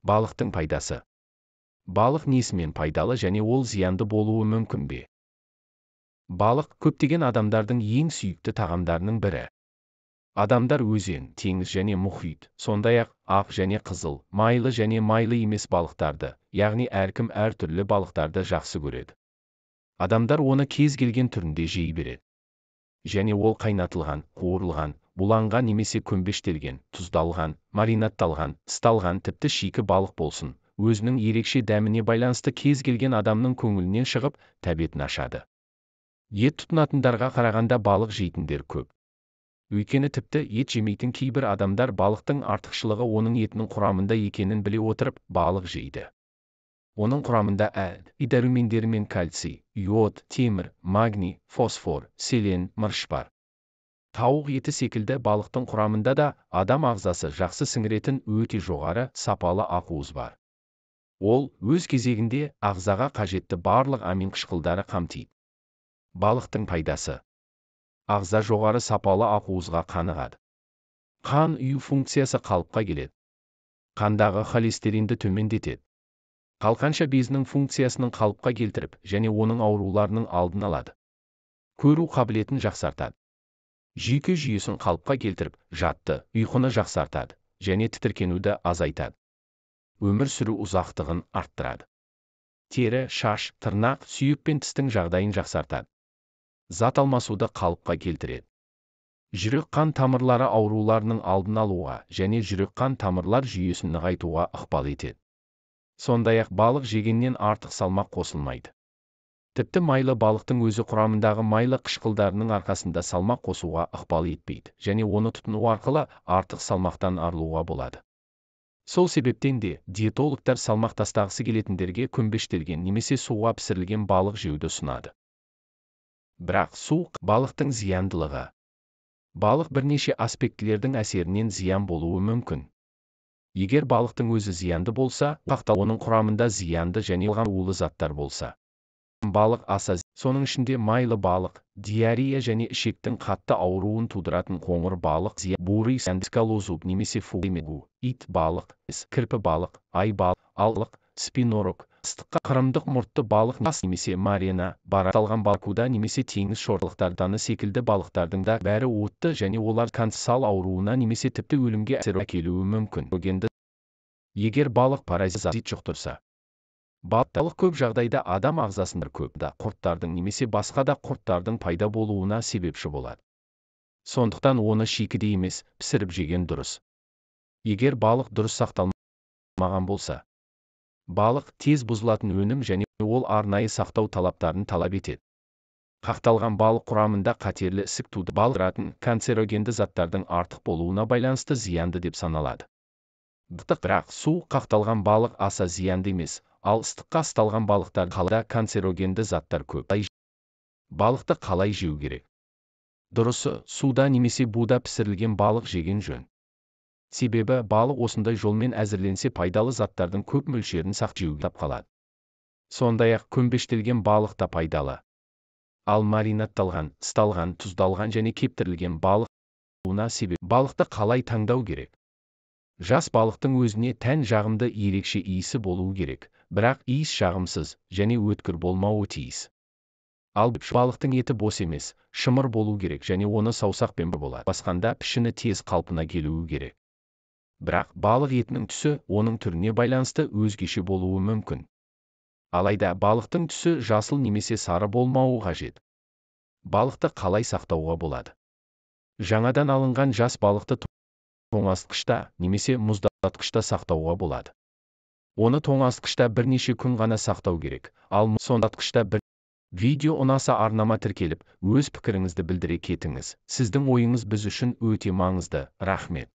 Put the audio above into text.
Балықтың пайдасы. Балық несімен пайдалы және ол зиянды болуы мүмкін бе? Балық көптеген адамдардың ең сүйікті тағамдарының бірі. Адамдар өзен, теңіз және мұхит, сондай-ақ ақ және қызыл, майлы және майлы емес балықтарды, яғни әркім әртүрлі балықтарды жақсы көреді. Адамдар оны кез келген түрінде жей береді. Және ол қайнатылған, қуырылған, буланған немесе көмбештелген, тұздалған, маринадталған, ысталған, тіпті шикі балық болсын, өзінің ерекше дәміне байланысты кез келген адамның көңілінен шығып, тәбетін ашады. Ет тұтынатындарға қарағанда балық жейтіндер көп. Өйткені тіпті ет жемейтін кейбір адамдар балықтың артықшылығы оның етінің құрамында екенін біле отырып, балық жейді. Оның құрамында дәрумендері мен кальций, йод, темір, магний, фосфор, селен, мырыш бар. Тауық еті секілді балықтың құрамында да адам ағзасы жақсы сіңіретін өте жоғары сапалы ақуыз бар. Ол өз кезегінде ағзаға қажетті барлық амин қышқылдары қамтиды. Балықтың пайдасы. Ағза жоғары сапалы ақуызға қанығады. Қан ұю функциясы қалыпқа келеді. Қандағы холестеринді төмендетеді. Қалқанша безінің функциясының қалыпқа келтіріп, және оның ауруларының алдын алады. Көру қабілетін жақсартады. Жүйке жүйесін қалыпқа келтіріп, жатты, ұйқыны жақсартады, және тітіркенуді азайтады. Өмір сүру ұзақтығын арттырады. Тері, шаш, тырнақ, сүйек пен тістің жағдайын жақсартады. Зат алмасуды қалыпқа келтіреді. Жүрек-қан тамырлары ауруларының алдын алуға және жүрек-қан тамырлар жүйесін нығайтуға ықпал етеді. Сондай-ақ балық жегеннен артық салмақ қосылмайды. Тіпті майлы балықтың өзі құрамындағы майлы қышқылдарының арқасында салмақ қосуға ықпал етпейді, және оны тұтыну арқылы артық салмақтан арылуға болады. Сол себептен де диетологтар салмақ тастағысы келетіндерге көмбештелген немесе суға пісірілген балық жеуді ұсынады. Бірақ суық балықтың зияндылығы. Балық бірнеше аспектілердің әсерінен зиян болуы мүмкін. Егер балықтың өзі зиянды болса, оның құрамында зиянды және улы заттар болса. Балық аса, соның ішінде майлы балық, диарея және ішектің қатты ауруын тудыратын қоңыр балық, бурый скалозуб немесе фугу, ит балық, кірпі балық, ай балық, спинорок, ыстыққа қырымдық мұртты балық немесе марена, бараталған балкуда немесе теңіз шорылықтарданы секілді балықтардың да бәрі отты және олар канцал ауруына немесе тіпті өлімге әсер әкелуі мүмкін. Егер балық паразит жұқтырса. Балық көп жағдайда адам ағзасында көпті құрттардың немесе басқа да құрттардың пайда болуына себепші болады. Сондықтан оны шикіде емес, пісіріп жеген дұрыс. Егер балық дұрыс сақталмаған болса, балық тез бұзылатын өнім және ол арнайы сақтау талаптарын талап етеді. Қақталған балық құрамында қатерлі ісік тудыратын канцерогенді заттардың артық болуына байланысты зиянды деп саналады. Бірақ суық қақталған балық аса зиянды емес, ал ыстыққа ысталған балықтар қалада канцерогенді заттар көп. Балықты қалай жеу керек? Дұрысы, суда немесе буда пісірілген балық жеген жөн. Себебі балық осындай жолмен әзірленсе пайдалы заттардың көп мөлшерін сақтап қалады. Сондай-ақ көмбештелген балық та пайдалы. Ал маринадталған, ысталған, тұздалған және кептірілген балық себеп балықты қалай таңдау керек? Жас балықтың өзіне тән жағымды ерекше иісі болуы керек, бірақ иіс жағымсыз және өткір болмауы тиіс. Ал балықтың еті бос емес, шымыр болу керек және оны саусақпен болады. Басқанда пішіні тез қалпына келуі керек. Бірақ балық етінің түсі оның түріне байланысты өзгеше болуы мүмкін. Алайда балықтың түсі жасыл немесе сары болмауы қажет. Балықты қалай сақтауға болады? Жаңадан алынған жас балықты тоңазытқышта немесе мұздатқышта сақтауға болады. Оны тоңазытқышта бірнеше күн ғана сақтау керек, ал мұздатқышта Видео ұнаса арнама тіркеліп, өз пікіріңізді білдіре кетіңіз. Сіздің ойыңыз біз үшін өте маңызды. Рахмет.